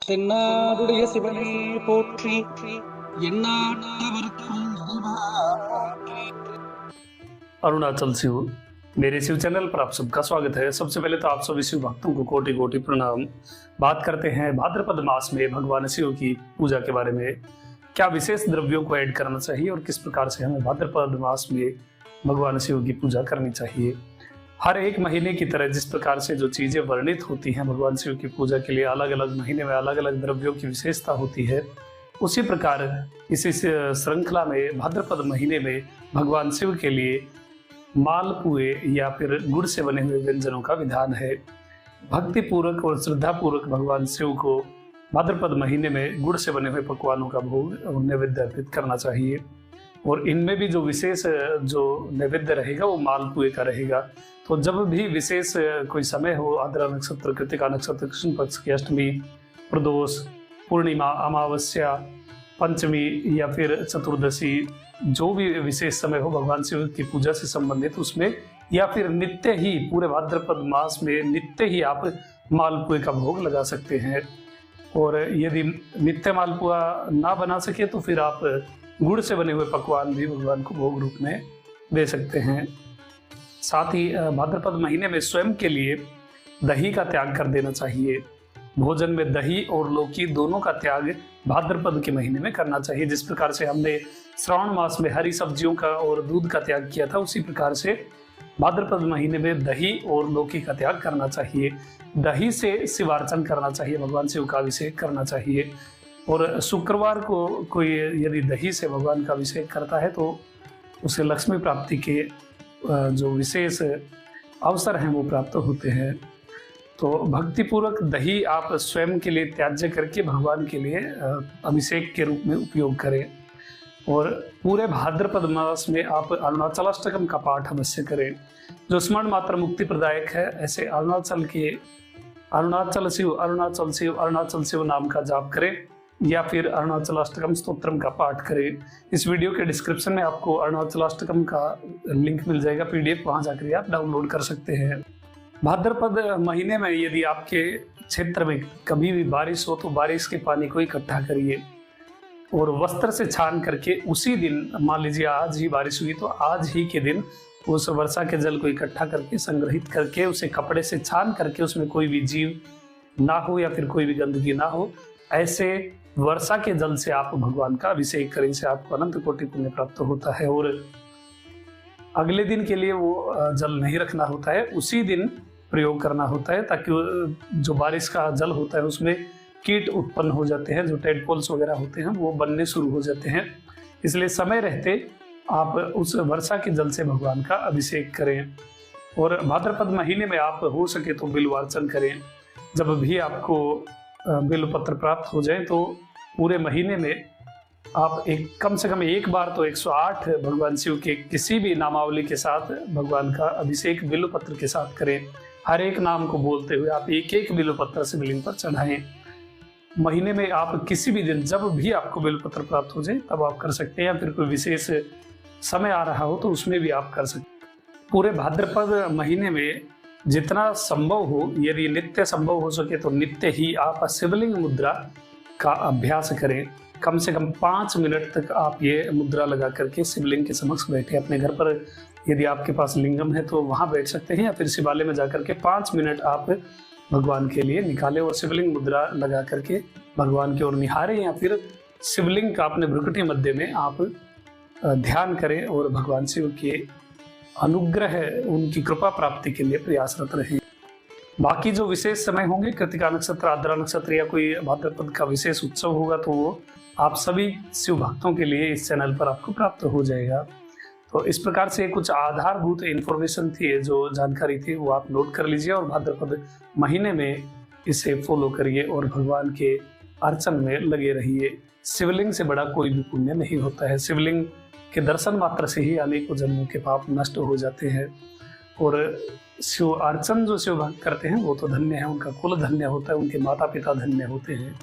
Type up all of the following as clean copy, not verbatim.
தென்னாடுடைய சிவனே போற்றி எந்நாட்டவர்க்கும் இறைவா போற்றி। अरुणाचल शिव मेरे शिव चैनल पर आप सबका स्वागत है। सबसे पहले तो आप सभी शिव भक्तों को कोटि कोटि प्रणाम। बात करते हैं भाद्रपद मास में भगवान शिव की पूजा के बारे में। क्या विशेष द्रव्यों को ऐड करना चाहिए और किस प्रकार से हमें भाद्रपद मास में भगवान शिव की पूजा करनी चाहिए। हर एक महीने की तरह जिस प्रकार से जो चीजें वर्णित होती हैं भगवान शिव की पूजा के लिए, अलग अलग महीने में अलग अलग द्रव्यों की विशेषता होती है, उसी प्रकार इसी श्रृंखला में भाद्रपद महीने में भगवान शिव के लिए मालपुए या फिर गुड़ से बने हुए व्यंजनों का विधान है। भक्ति पूर्वक और श्रद्धा पूर्वक भगवान शिव को भाद्रपद महीने में गुड़ से बने हुए पकवानों का भोग और नैवेद्य अर्पित करना चाहिए। और इनमें भी जो विशेष जो नैवेद्य रहेगा वो मालपुए का रहेगा। तो जब भी विशेष कोई समय हो, आद्रा नक्षत्र, कृतिका नक्षत्र, कृष्ण पक्ष की अष्टमी, प्रदोष, पूर्णिमा, अमावस्या, पंचमी या फिर चतुर्दशी, जो भी विशेष समय हो भगवान शिव की पूजा से संबंधित, उसमें या फिर नित्य ही पूरे भाद्रपद मास में नित्य ही आप मालपुए का भोग लगा सकते हैं। और यदि नित्य मालपुआ ना बना सके तो फिर आप गुड़ से बने हुए पकवान भी भगवान को भोग रूप में दे सकते हैं। साथ ही भाद्रपद महीने में स्वयं के लिए दही का त्याग कर देना चाहिए। भोजन में दही और लौकी दोनों का त्याग भाद्रपद के महीने में करना चाहिए। जिस प्रकार से हमने श्रावण मास में हरी सब्जियों का और दूध का त्याग किया था, उसी प्रकार से भाद्रपद महीने में दही और लौकी का त्याग करना चाहिए। दही से शिवार्चन करना चाहिए, भगवान शिव का अभिषेक करना चाहिए। और शुक्रवार को कोई यदि दही से भगवान का अभिषेक करता है तो उसे लक्ष्मी प्राप्ति के जो विशेष अवसर हैं वो प्राप्त होते हैं। तो भक्तिपूर्वक दही आप स्वयं के लिए त्याज्य करके भगवान के लिए अभिषेक के रूप में उपयोग करें। और पूरे भाद्रपद मास में आप अरुणाचलाष्टकम का पाठ अवश्य करें, जो स्मरण मात्र मुक्ति प्रदायक है। ऐसे अरुणाचल के अरुणाचल शिव अरुणाचल शिव अरुणाचल शिव नाम का जाप करें या फिर अरुणाचलाष्टकम स्तोत्रम का पाठ करें। इस वीडियो के डिस्क्रिप्शन में आपको अरुणाचलाष्टकम का लिंक मिल जाएगा, PDF, वहां जाकर आप डाउनलोड कर सकते हैं। भाद्रपद महीने में यदि आपके क्षेत्र में कभी भी बारिश हो तो बारिश के पानी को इकट्ठा करिए और वस्त्र से छान करके उसी दिन, मान लीजिए आज ही बारिश हुई तो आज ही के दिन उस वर्षा के जल को इकट्ठा करके संग्रहित करके उसे कपड़े से छान करके उसमें कोई भी जीव ना हो या फिर कोई भी गंदगी ना हो, ऐसे वर्षा के जल से आप भगवान का अभिषेक करें। इससे आपको अनंत कोटि पुण्य प्राप्त होता है। और अगले दिन के लिए वो जल नहीं रखना होता है, उसी दिन प्रयोग करना होता है, ताकि जो बारिश का जल होता है उसमें कीट उत्पन्न हो जाते हैं, जो टेडपोल्स वगैरह होते हैं वो बनने शुरू हो जाते हैं। इसलिए समय रहते आप उस वर्षा के जल से भगवान का अभिषेक करें। और भाद्रपद महीने में आप हो सके तो बिल्वार्चन करें। जब भी आपको बिल्व पत्र प्राप्त हो जाए तो पूरे महीने में आप कम से कम एक बार तो 108 भगवान शिव के किसी भी नामावली के साथ भगवान का अभिषेक बिल्व पत्र के साथ करें। हर एक नाम को बोलते हुए आप एक एक बिल्व पत्र शिवलिंग पर चढ़ाएं। महीने में आप किसी भी दिन जब भी आपको बिल्व पत्र प्राप्त हो जाए तब आप कर सकते हैं, या फिर कोई विशेष समय आ रहा हो तो उसमें भी आप कर सकते हैं। पूरे भाद्रपद महीने में जितना संभव हो, यदि नित्य संभव हो सके तो नित्य ही आप शिवलिंग मुद्रा का अभ्यास करें। कम से कम 5 मिनट तक आप ये मुद्रा लगा करके शिवलिंग के समक्ष बैठे। अपने घर पर यदि आपके पास लिंगम है तो वहां बैठ सकते हैं, या फिर शिवालय में जाकर के 5 मिनट आप भगवान के लिए निकालें और शिवलिंग मुद्रा लगा करके भगवान की ओर निहारें, या फिर शिवलिंग का अपने भ्रुकुटी मध्य में आप ध्यान करें और भगवान शिव के अनुग्रह, उनकी कृपा प्राप्ति के लिए प्रयासरत रहें। बाकी जो विशेष समय होंगे, कृतिका नक्षत्र, आद्रा नक्षत्र या कोई भाद्रपद का विशेष उत्सव होगा, तो वो आप सभी शिव भक्तों के लिए इस चैनल पर आपको प्राप्त हो जाएगा। तो इस प्रकार से कुछ आधारभूत इन्फॉर्मेशन थी, जो जानकारी थी वो आप नोट कर लीजिए और भाद्रपद महीने में इसे फॉलो करिए और भगवान के अर्चन में लगे रहिए। शिवलिंग से बड़ा कोई भी पुण्य नहीं होता है। शिवलिंग के दर्शन मात्र से ही अनेकों जन्मों के पाप नष्ट हो जाते हैं। और शिव अर्चन जो शिव भक्त करते हैं वो तो धन्य है, उनका कुल धन्य होता है, उनके माता पिता धन्य होते हैं।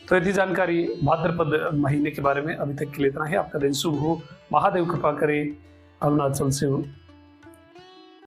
तो यदि जानकारी भाद्रपद महीने के बारे में अभी तक के लिए इतना ही। आपका दिन शुभ हो, महादेव कृपा करे। अरुणाचल शिव।